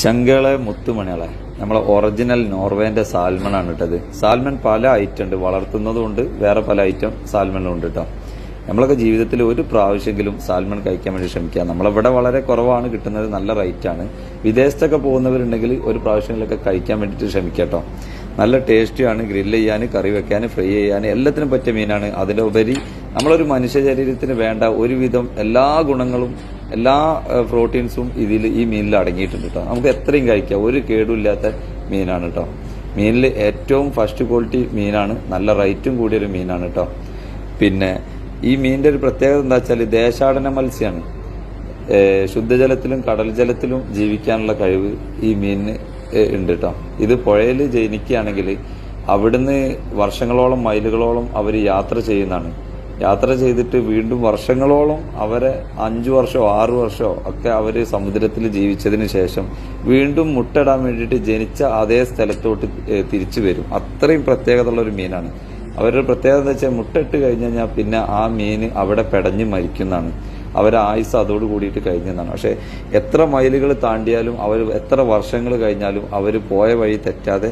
ചങ്കളെ മുത്തുമണികളെ നമ്മളെ original നോർവേന്റെ salmon ആണ് ഇട്ടത്. സാൽമൺ പല ഐറ്റം ഉണ്ട്, വളർത്തുന്നതുകൊണ്ട് വേറെ പല ഐറ്റം സാൽമണും ഉണ്ട് കേട്ടോ. നമ്മളൊക്കെ ജീവിതത്തിൽ ഒരു പ്രാവശ്യമെങ്കിലും സാൽമൺ കഴിക്കാൻ വേണ്ടി ശ്രമിക്കുക. നമ്മളിവിടെ വളരെ കുറവാണ് കിട്ടുന്നത്, നല്ല റേറ്റാണ്. വിദേശത്തൊക്കെ പോകുന്നവരുണ്ടെങ്കിൽ ഒരു പ്രാവശ്യങ്ങളിലൊക്കെ കഴിക്കാൻ വേണ്ടിയിട്ട് ശ്രമിക്കുക കേട്ടോ. നല്ല ടേസ്റ്റിയാണ്, ഗ്രില്ല് ചെയ്യാൻ, കറി വെക്കാൻ, ഫ്രൈ ചെയ്യാൻ എല്ലാത്തിനും പറ്റിയ മീനാണ്. അതിലുപരി നമ്മളൊരു മനുഷ്യ ശരീരത്തിന് വേണ്ട ഒരുവിധം എല്ലാ ഗുണങ്ങളും എല്ലാ പ്രോട്ടീൻസും ഈ മീനിൽ അടങ്ങിയിട്ടുണ്ട് കേട്ടോ. നമുക്ക് എത്രയും കഴിക്കാം, ഒരു കേടുമില്ലാത്ത മീനാണ് കേട്ടോ. മീനിൽ ഏറ്റവും ഫസ്റ്റ് ക്വാളിറ്റി മീനാണ്, നല്ല റേറ്റും കൂടിയൊരു മീനാണ് കേട്ടോ. പിന്നെ ഈ മീനിന്റെ ഒരു പ്രത്യേകത എന്താ വെച്ചാൽ ദേശാടന മത്സ്യമാണ്. ശുദ്ധജലത്തിലും കടൽ ജലത്തിലും ജീവിക്കാനുള്ള കഴിവ് ഈ മീനിന് ഉണ്ട് കേട്ടോ. ഇത് പുഴയിൽ ജനിക്കുകയാണെങ്കിൽ അവിടുന്ന് വർഷങ്ങളോളം മൈലുകളോളം അവർ യാത്ര ചെയ്യുന്നതാണ്. യാത്ര ചെയ്തിട്ട് വീണ്ടും വർഷങ്ങളോളം അവരെ 5 വർഷമോ 6 വർഷമോ ഒക്കെ അവര് സമുദ്രത്തിൽ ജീവിച്ചതിന് ശേഷം വീണ്ടും മുട്ടയിടാൻ വേണ്ടിയിട്ട് ജനിച്ച അതേ സ്ഥലത്തോട്ട് തിരിച്ചു വരും. അത്രയും പ്രത്യേകത ഉള്ള ഒരു മീനാണ്. അവരുടെ പ്രത്യേകത എന്ന് വെച്ചാൽ മുട്ടയിട്ട് കഴിഞ്ഞ് കഴിഞ്ഞാൽ പിന്നെ ആ മീൻ അവിടെ പെടഞ്ഞ് മരിക്കുന്നതാണ്. അവരെ ആയുസ് അതോട് കൂടിയിട്ട് കഴിഞ്ഞതാണ്. പക്ഷെ എത്ര മൈലുകൾ താണ്ടിയാലും അവർ എത്ര വർഷങ്ങൾ കഴിഞ്ഞാലും അവർ പോയ വഴി തെറ്റാതെ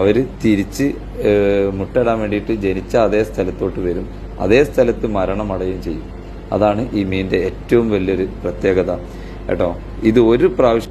അവർ തിരിച്ച് മുട്ടയിടാൻ വേണ്ടിയിട്ട് ജനിച്ച അതേ സ്ഥലത്തോട്ട് വരും. അതേ സ്ഥലത്ത് മരണമടയുകയും ചെയ്യും. അതാണ് ഈ മീനിന്റെ ഏറ്റവും വലിയൊരു പ്രത്യേകത കേട്ടോ. ഇത് ഒരു പ്രാവശ്യം